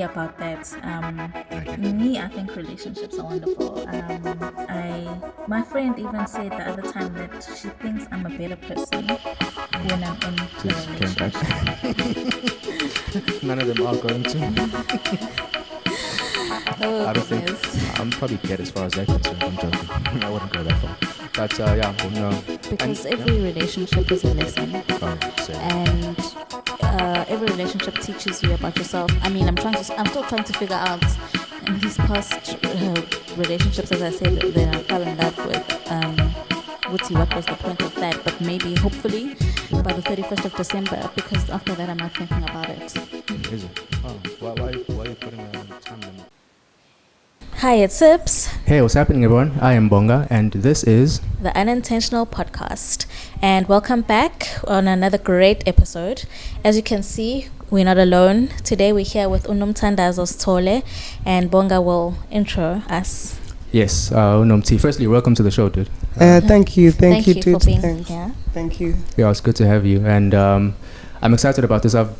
about that. Me, I think relationships are wonderful. My friend even said the other time that she thinks I'm a better person when I'm in a Just came back. relationship. None of them are going to. Oh I don't think goodness. I'm probably dead as far as that concerned. I'm joking. I wouldn't go that far. But yeah, Because and every relationship is a lesson, oh, so and every relationship teaches you about yourself. I mean, I'm still trying to figure out in these past relationships, as I said, that I fell in love with. Woodsy, what was the point of that? But maybe, hopefully, by the 31st of December, because after that, I'm not thinking about it. is it? Oh, why are you putting a time limit? Hi, it's Sips, Hey, what's happening, everyone? I am Bonga, and this is the Unintentional podcast, and welcome back on another great episode. As you can see, we're not alone. Today, we're here with Nomthi Sithole, and Bonga will intro us. yes, Nomthi. Firstly, welcome to the show, dude. Thank you, Thank you dude. for being Thanks. here. Thank you. Yeah, it's good to have you, and I'm excited about this. I've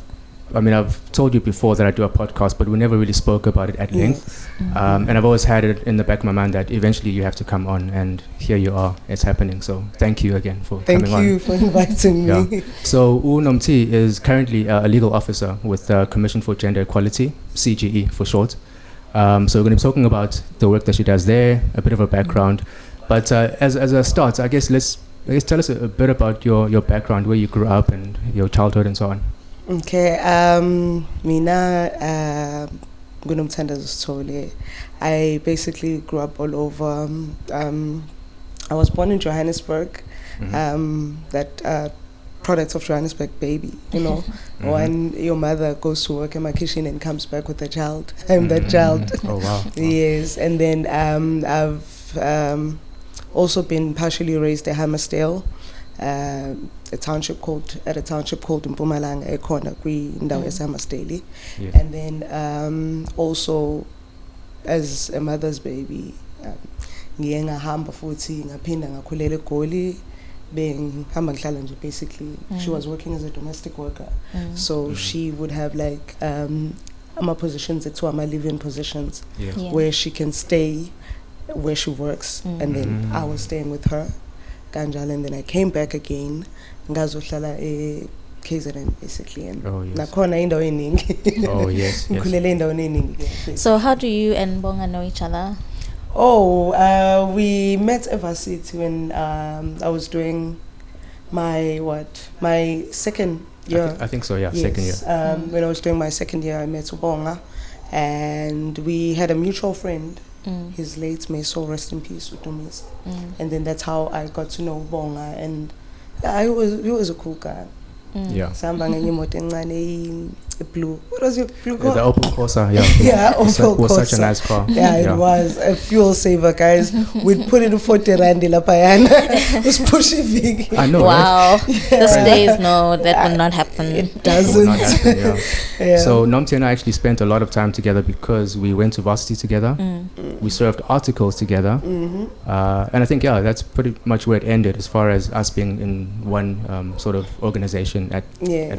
told you before that I do a podcast, but we never really spoke about it at length. Yes. And I've always had it in the back of my mind that eventually you have to come on, and here you are. It's happening. So thank you again for Thank coming you on. for inviting Yeah. me. So Nomthi is currently a legal officer with the Commission for Gender Equality, CGE for short. So we're going to be talking about the work that she does there, a bit of a background. But as a start, I guess tell us a bit about your background, where you grew up and your childhood and so on. Okay, mina ngunomthanda Sithole. I basically grew up all over. I was born in Johannesburg. That product of Johannesburg baby, you know. When your mother goes to work in my kitchen and comes back with a child, I'm that child. Oh wow. Yes, and then I've also been partially raised at Hammersdale, a township called Mpumalanga, ekhona kwindawo yaseHammersdale. Yes. And then also as a mother's baby, ngiye ngahamba futhi ngaphinda ngakhulela eGoli. Behamba ngihlala nje basically. She was working as a domestic worker, so she would have like positions ekuthiwa ama-live-in positions, Yes. Yeah. where she can stay where she works, and then I was staying with her kanjalo, and then I came back again ngazohlala KZN basically, and Oh yes. nakhona indawo eningi. Oh yes. Yes. Ngikhulele endaweni eningi. So, how do you and Bonga know each other? We met at varsity when I was doing my second year. I think so. Yeah. Yes, Second year. when I was doing my second year, I met Bonga, and we had a mutual friend. His late may soul rest in peace with Dumis. And then that's how I got to know Bonga, and he was a cool guy. Yeah. Samba ngenye imoto encane blue. What was your blue car? The Opel Corsa. Yeah. Yeah, It Opel was such a Corsa. nice car. Yeah, it was a fuel saver, guys. We'd put in 40 rand la payana. It was pushing big. I know. Right? Wow. These days, no, that will not happen. It It would doesn't. not happen, yeah. Yeah. So Nomthi and I actually spent a lot of time together because we went to varsity together. We served articles together. And I think, yeah, that's pretty much where it ended as far as us being in one sort of organization at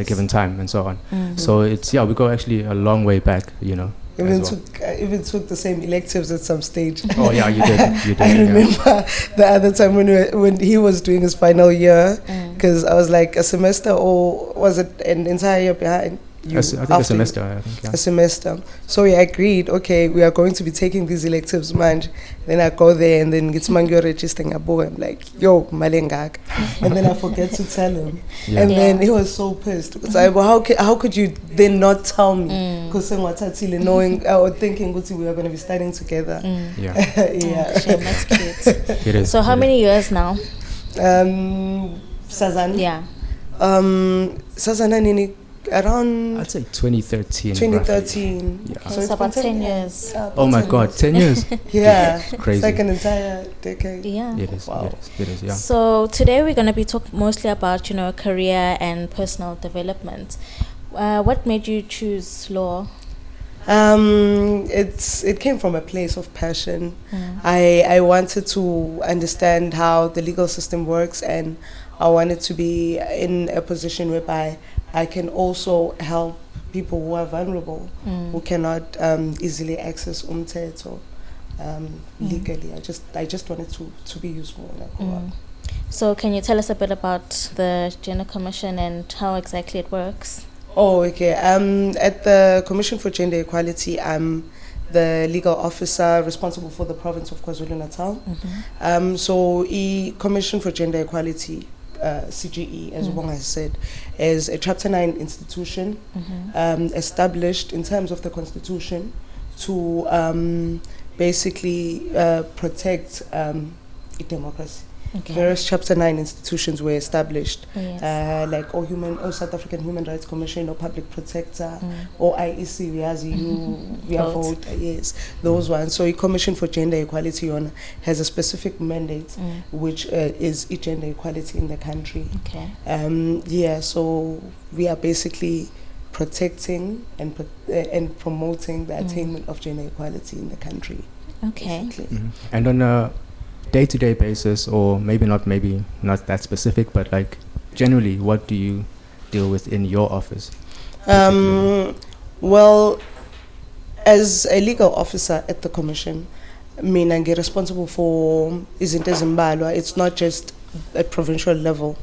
a given time and so on. So it's, yeah, we go actually a long way back, you know. Even took the same electives at some stage. Oh yeah, you did. I Yeah. remember the other time when he was doing his final year, because I was like a semester, or was it an entire year behind you? I think a after semester. I think, yeah. a semester. So we agreed, okay, we are going to be taking these electives, man. Then I go there and then get Mangyo registering a boy. I'm like, yo, malengak. And then I forget to tell him. Yeah. And then Yeah. he was so pissed. Because how could you then not tell me? Because knowing or thinking we are going to be studying together. Yeah. Yeah. Shame, that's cute. It is. So, how many years now? Sazan? Yeah. Sazana nini around I'd say 2013. 2013. Yeah. So it's been about 10 10 years. Oh my God, 10 years. Yeah. Crazy. It's like an entire decade. Yeah. It is. Wow. It is. Yeah. So today we're going to be talking mostly about, career and personal development. What made you choose law? It came from a place of passion. I wanted to understand how the legal system works, and I wanted to be in a position whereby I can also help people who are vulnerable, who cannot easily access umthetho legally. I just wanted to be useful when I grow up. So can you tell us a bit about the Gender Commission and how exactly it works? Oh, okay. At the Commission for Gender Equality, I'm the legal officer responsible for the province of KwaZulu-Natal. So, Commission for Gender Equality, CGE, as Bonga has said, is a Chapter 9 institution established in terms of the Constitution to basically protect democracy. Okay. Various Chapter 9 institutions were established, Yes. like or South African Human Rights Commission, or Public Protector, or IEC, we have Vote. vote, yes, those ones. So a Commission for Gender Equality has a specific mandate, which is gender equality in the country. Okay. So we are basically protecting and promoting the attainment of gender equality in the country. Okay. And on a day-to-day basis, or maybe not that specific, but like generally, what do you deal with in your office? Well, as a legal officer at the commission, I get responsible for izinto ezimbalwa. It's not just at provincial level.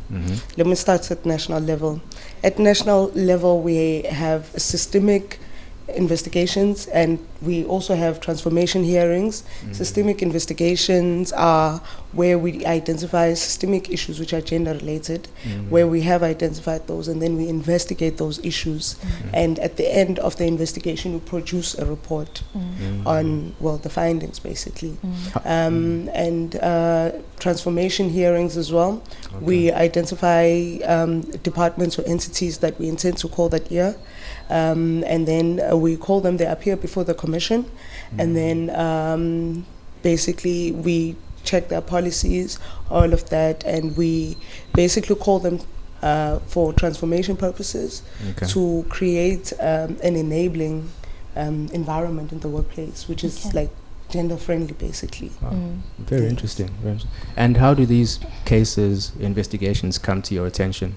Let me start at national level. At national level, we have systemic investigations, and we also have transformation hearings. Systemic investigations are where we identify systemic issues which are gender related, where we have identified those, and then we investigate those issues. And at the end of the investigation, we produce a report on, the findings basically. And transformation hearings as well. Okay. We identify departments or entities that we intend to call that year. And then we call them, they appear before the commission, and then basically we check their policies, all of that, and we basically call them for transformation purposes to create an enabling environment in the workplace, which is like gender friendly basically. Very interesting. And how do these cases, investigations come to your attention?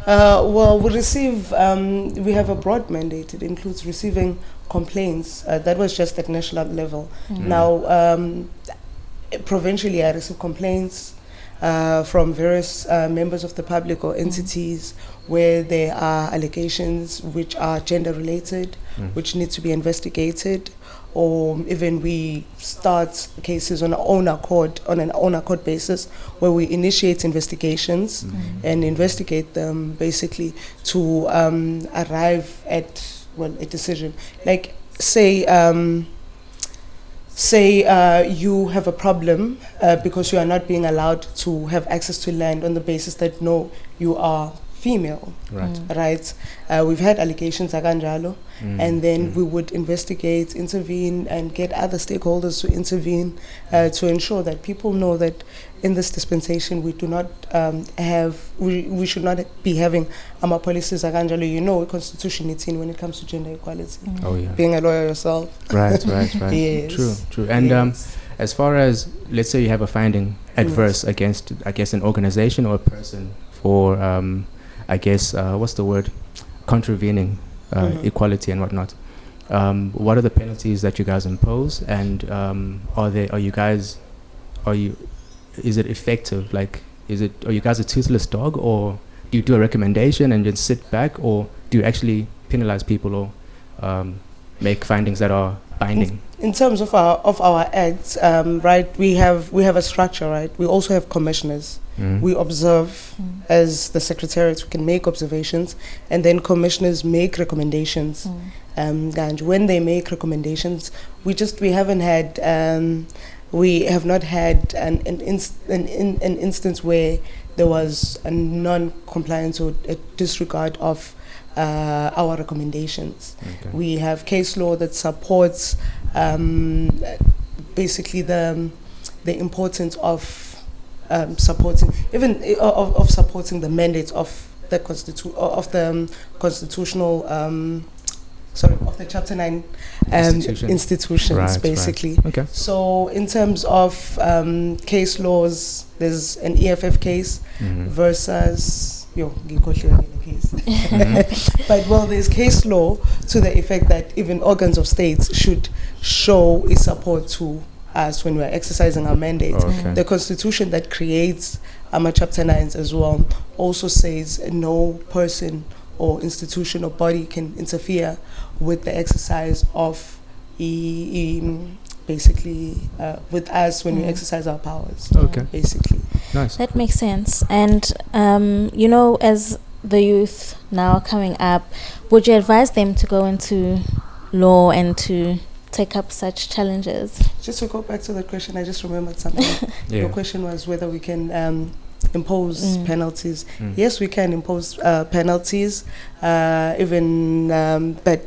Well, we receive, we have a broad mandate. It includes receiving complaints. That was just at national level. Now, provincially, I receive complaints from various members of the public or entities where there are allegations which are gender related, which need to be investigated, or even we start cases on an own accord basis, where we initiate investigations and investigate them basically to arrive at a decision. Like say you have a problem because you are not being allowed to have access to land on the basis that no, you are female, right? We've had allegations akanjalo, and then we would investigate, intervene, and get other stakeholders to intervene to ensure that people know that in this dispensation we do not we should not be having our policies akanjalo. You know, Constitution 18 when it comes to gender equality. Oh yeah. Being a lawyer yourself. Right. Yes. True. And as far as, let's say you have a finding adverse against, I guess, an organization or a person for what's the word? Contravening equality and whatnot. What are the penalties that you guys impose, and is it effective? Like, are you guys a toothless dog, or do you do a recommendation and then sit back, or do you actually penalize people or make findings that are binding? In terms of our acts, right, we have a structure, right? We also have commissioners. We observe as the secretariat. We can make observations, and then commissioners make recommendations. And when they make recommendations, we have not had an instance where there was a non-compliance or a disregard of our recommendations. We have case law that supports basically the importance of supporting the mandates of the constitutional of the Chapter 9 institutions basically. Right. Okay. So in terms of case laws, there's an EFF case versus ngikhohliwe ngale case. But well, there's case law to the effect that even organs of states should show its support to us when we're exercising our mandate. Okay. The constitution that creates chapter 9s as well also says no person or institution or body can interfere with the exercise of basically with us when we exercise our powers. Okay. Basically. Nice. That makes sense. And you know, as the youth now coming up, would you advise them to go into law and to take up such challenges? Just to go back to the question, I just remembered something. Yeah. Your question was whether we can impose penalties. Mm. Yes, we can impose penalties, but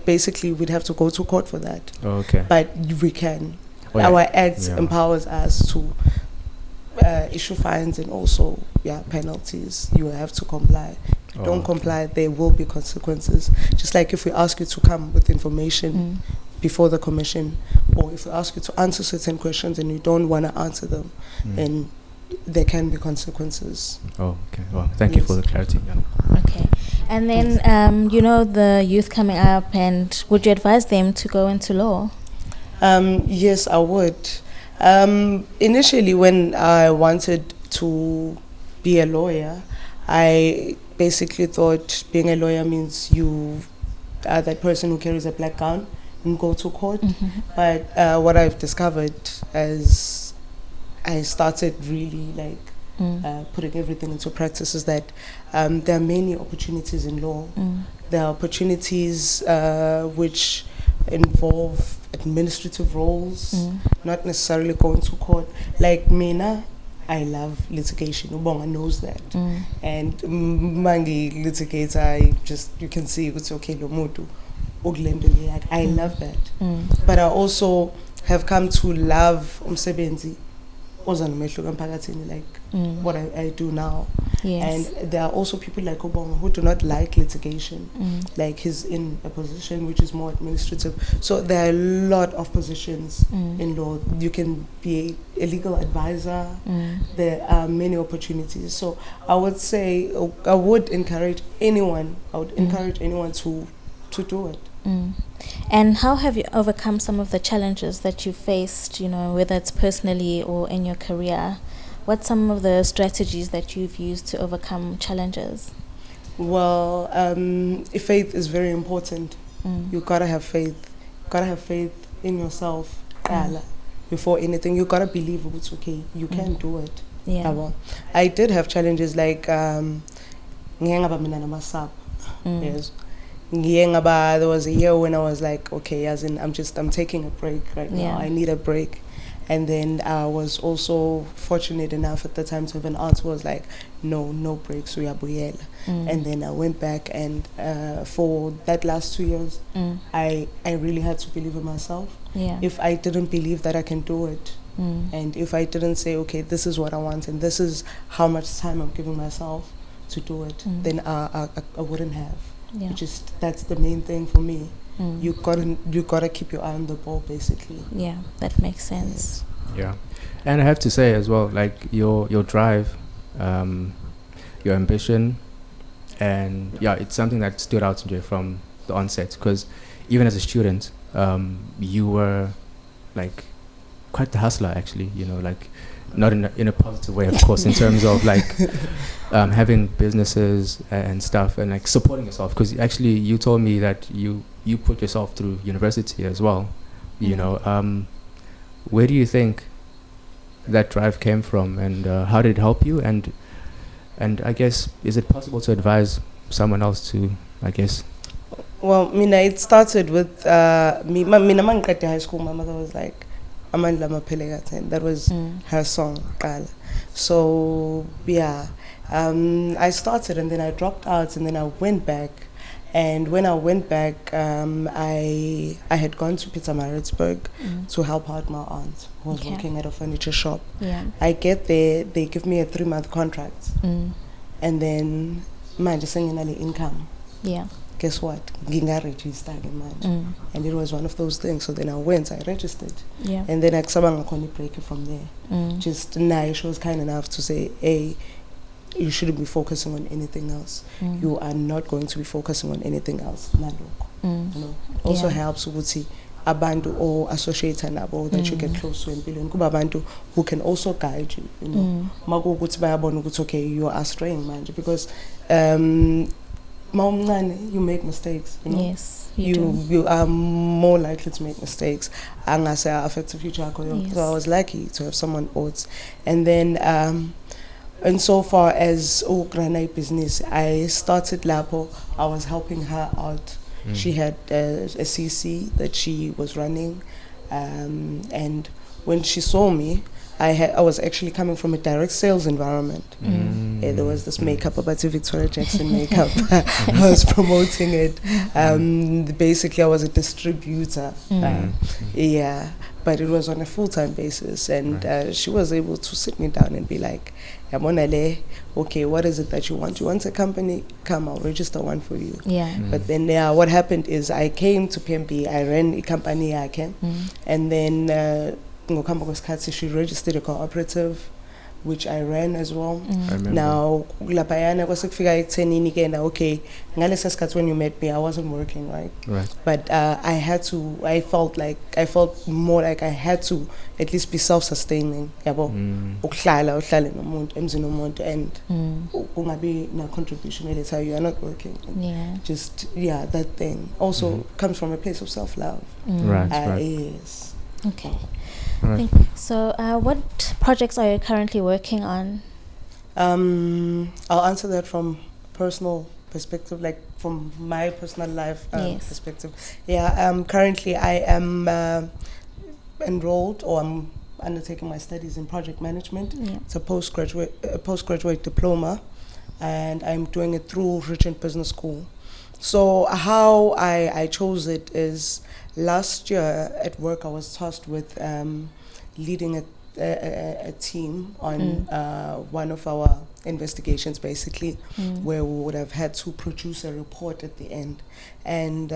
basically we'd have to go to court for that. Okay. But we can. Oh, yeah. Our act Yeah. empowers us to issue fines and also penalties. You have to comply. If you don't comply, there will be consequences. Just like if we ask you to come with information before the commission, or if we ask you to answer certain questions and you don't want to answer them, then there can be consequences. Oh, okay. Well, thank you for the clarity. Yeah. Okay. And then, you know, the youth coming up, and would you advise them to go into law? Yes, I would. Initially, when I wanted to be a lawyer, I basically thought being a lawyer means you are that person who carries a black gown and go to court. But what I've discovered as I started really putting everything into practice is that there are many opportunities in law. There are opportunities which involve administrative roles, not necessarily going to court. Like Mina, I love litigation. Ubonga knows that. And mangi litigator, you can see it's okay. I love that. But I also have come to love umsebenzi like what I do now. Yes. And there are also people like Obonga who do not like litigation. Like he's in a position which is more administrative. So there are a lot of positions in law. You can be a legal advisor. There are many opportunities. So I would say I would encourage anyone to do it. And how have you overcome some of the challenges that you faced, you know, whether it's personally or in your career? What's some of the strategies that you've used to overcome challenges? Well, faith is very important. You gotta have faith. You gotta have faith in yourself. Before anything, you gotta believe it's okay. You can do it. Yeah. I did have challenges like yes. There was a year when I was like, okay, as in I'm taking a break right now. I need a break. And then I was also fortunate enough at the time to have an aunt who was like, no breaks, we are buyela. And then I went back, and for that last 2 years, I really had to believe in myself. If I didn't believe that I can do it, and if I didn't say, okay, this is what I want and this is how much time I'm giving myself to do it, then I wouldn't have. That's the main thing for me. You gotta keep your eye on the ball, basically. Yeah, that makes sense. Yeah, and I have to say as well, like your drive, your ambition, and it's something that stood out to me from the onset. Because even as a student, you were like quite the hustler, actually. You know, like not in a positive way, of course, in terms of like having businesses and stuff, and like supporting yourself. Because actually, you told me that you put yourself through university as well. You know, where do you think that drive came from, and how did it help you? And I guess, is it possible to advise someone else to, I guess? Well, it started with me. Mina mangiqede high school, my mother was like, Amandla Mapelegaten. That was her song, Qala. So I started, and then I dropped out, and then I went back. And when I went back, I had gone to Pietermaritzburg to help out my aunt who was working at a furniture shop. I get there, they give me a 3-month contract, and then manje senginale income. Guess what? Nginga-register manje. And it was one of those things. So then I registered. And then I break it from there. Just now she was kind enough to say, hey, you shouldn't be focusing on anything else. You are not going to be focusing on anything else. You know, also helps ukuthi abantu or associate nabo that you get close to empilweni kuba abantu who can also guide you, you know. Makuwukuthi bayabona ukuthi okay, you are straying manje because mawumncane you make mistakes, you know. Yes, you are more likely to make mistakes. Angase affect the future. So I was lucky to have someone else. And then and so far as Granai business, I started Lapo. I was helping her out. She had a CC that she was running, and when she saw me, I was actually coming from a direct sales environment. There was this makeup about Victoria Jackson makeup. I was promoting it. Basically, I was a distributor. Yeah, but it was on a full-time basis, and she was able to sit me down and be like, "Yamonale, okay, what is it that you want? You want a company? Come, I'll register one for you." Yeah. But then, what happened is I came to PMB. I ran a company, and then. She registered a cooperative, which I ran as well. Now, okay, when you met me, I wasn't working, right? But I felt more like I had to at least be self-sustaining. And no contribution, you are not working. Just, that thing. Also comes from a place of self-love. Yes. Okay. So, what projects are you currently working on? I'll answer that from personal perspective, like from my personal life perspective. Currently I am enrolled, or I'm undertaking my studies in project management. It's a postgraduate diploma, and I'm doing it through Regent Business School. So how I chose it is, last year at work I was tasked with leading a team on one of our investigations, basically, where we would have had to produce a report at the end. And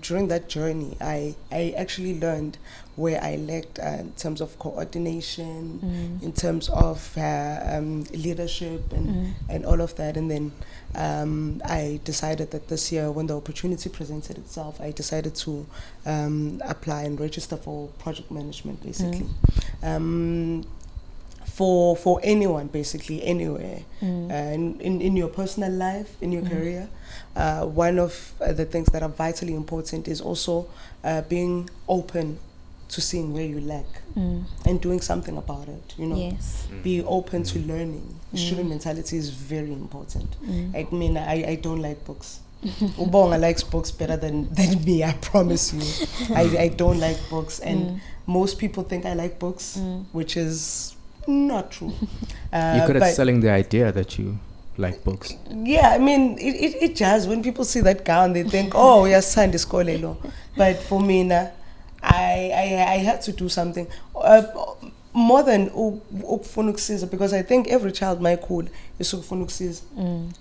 during that journey, I actually learned where I lacked in terms of coordination, in terms of leadership and all of that. And then I decided that this year, when the opportunity presented itself, I decided to apply and register for project management, basically. For anyone, basically, anywhere, in your personal life, in your career, one of the things that are vitally important is also being open to seeing where you lack and doing something about it, you know. Yes. Be open to learning. Student mentality is very important. I mean, I don't like books. Bonga likes books better than me, I promise you. I don't like books, and most people think I like books, which is not true. You're good at selling the idea that you like books. Yeah, I mean, it just, when people see that gown, they think, oh, we are Sunday school. But for me, I had to do something more than because I think every child might call is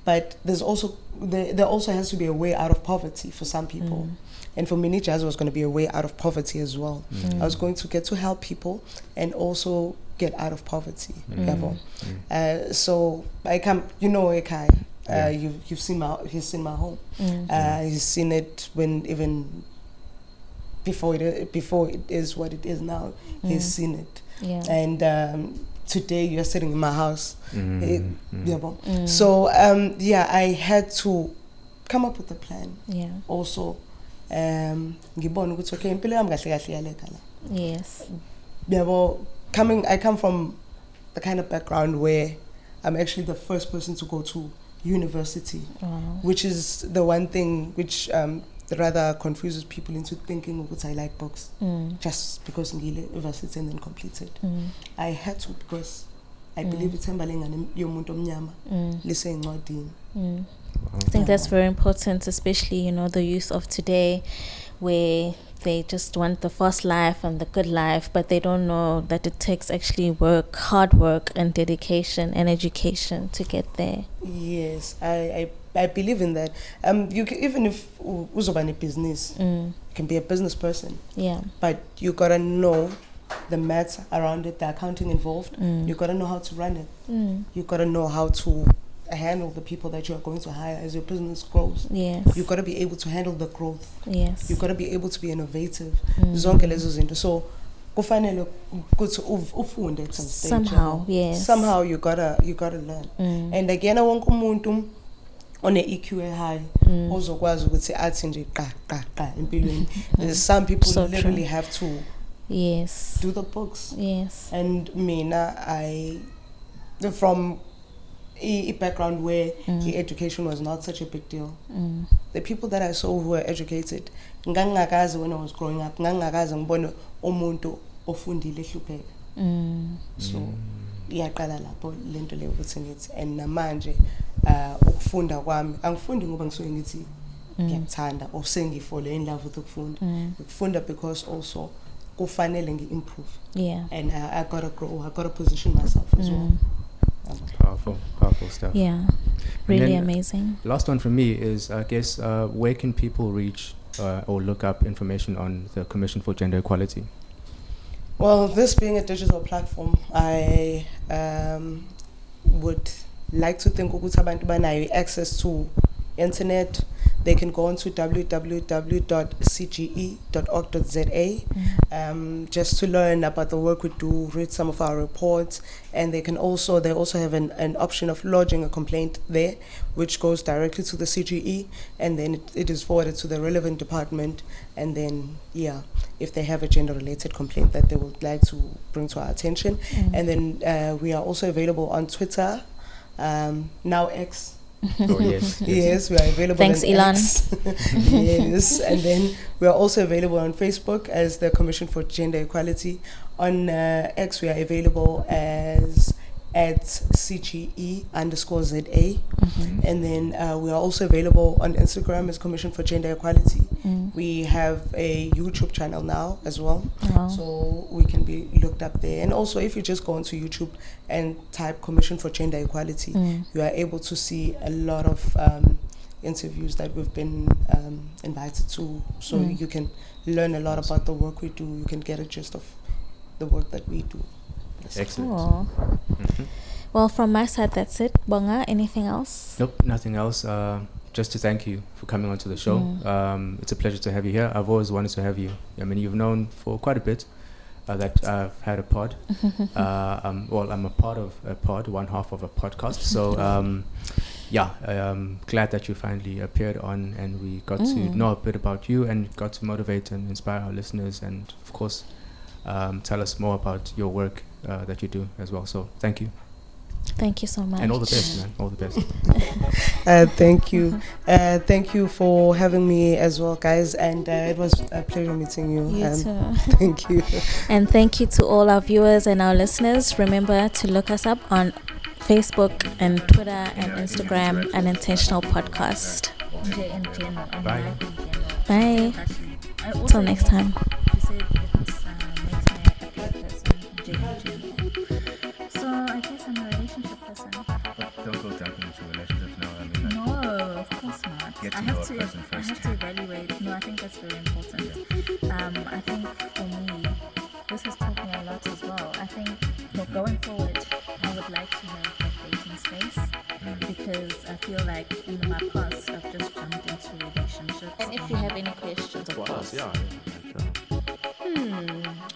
but there also has to be a way out of poverty for some people. And for me, jazz was going to be a way out of poverty as well. I was going to get to help people and also get out of poverty. So I come, you know, Ekai. You've seen my home. He's seen it when even before it is what it is now. He's seen it. And today you're sitting in my house. So I had to come up with a plan. Also, Yes. I come from the kind of background where I'm actually the first person to go to university, which is the one thing which rather confuses people into thinking I like books just because in university and then completed. I had to, because I believe it's listening. I think that's very important, especially, you know, the youth of today, where they just want the fast life and the good life, but they don't know that it takes actually hard work and dedication and education to get there. Yes, I believe in that. You can, even if uzobani business, you can be a business person. But you gotta know the maths around it, the accounting involved. You gotta know how to run it. You gotta know how to handle the people that you are going to hire as your business grows. Yes. You've got to be able to handle the growth. Yes. You've got to be able to be innovative. Zonke lezo zinto. So kufanele ukuthi ufunde at some stage. Somehow, yes. Somehow you gotta learn. And again, wonke umuntu one EQ high ozokwazi ukuthi athi nje qa empilweni. Some people So literally true. have to Yes. do the books. Yes. And mina, from a background where the education was not such a big deal. The people that I saw who were educated, ngangakazi when I was growing up, ngangakazi ngibone umuntu ofundile hlupheka. So iyaqala lapho lento leyo ukuthi ngithi, and namanje ukufunda kwami angifundi ngoba ngisuke ngithi ngiyakuthanda or sengifole in love with ukufunda. Ukufunda because also kufanele ngi-improve. Yeah. And I gotta grow, I gotta position myself as well. Powerful stuff. Yeah. Really then, amazing. Last one from me is, I guess, where can people reach or look up information on the Commission for Gender Equality? Well, this being a digital platform, I would like to think ukuthi abantu banayo access to internet. They can go onto www.cge.org.za just to learn about the work we do, read some of our reports, and they also have an option of lodging a complaint there, which goes directly to the CGE, and then it is forwarded to the relevant department, and then if they have a gender-related complaint that they would like to bring to our attention, and then we are also available on Twitter, now X. Oh, yes. Yes, we are available. Thanks, on Elon. X. Yes, and then we are also available on Facebook as the Commission for Gender Equality. On X, we are available as at CGE_ZA. And then we are also available on Instagram as Commission for Gender Equality. We have a YouTube channel now as well. Wow. So we can be looked up there. And also, if you just go onto YouTube and type Commission for Gender Equality, you are able to see a lot of interviews that we've been invited to. So you can learn a lot about the work we do. You can get a gist of the work that we do. Excellent. Cool. Well, from my side, that's it. Bonga, anything else? Nope, nothing else. Just to thank you for coming onto the show. It's a pleasure to have you here. I've always wanted to have you. I mean, you've known for quite a bit that I've had a pod. Well, I'm a part of a pod, one half of a podcast. So, glad that you finally appeared on, and we got to know a bit about you and got to motivate and inspire our listeners, and of course, tell us more about your work that you do as well. So, thank you. Thank you so much. And all the best, man. All the best. Thank you. Thank you for having me as well, guys. And it was a pleasure meeting you. You too. Thank you. And thank you to all our viewers and our listeners. Remember to look us up on Facebook and Twitter and Instagram, Unintentional Podcast. Bye. Bye. Till next time. So I guess I'm a relationship person. Don't go jumping into relationships now. I mean, No, of course not. Get to I know have a to. person I first. have to evaluate. No, I think that's very important. I think for me, this has taught me a lot as well. I think going forward, I would like to have a dating space because I feel like in my past I've just jumped into relationships. And if you have any questions, of course. yeah.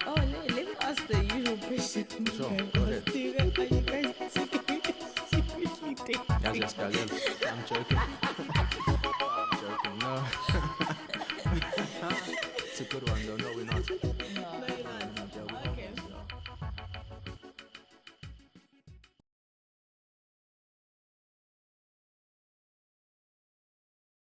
Oh, let me ask the usual question. Sure, go ahead. Are you guys secretly dating? I'm joking. I'm joking. No. It's a good one though. No, we're not. No, you're not.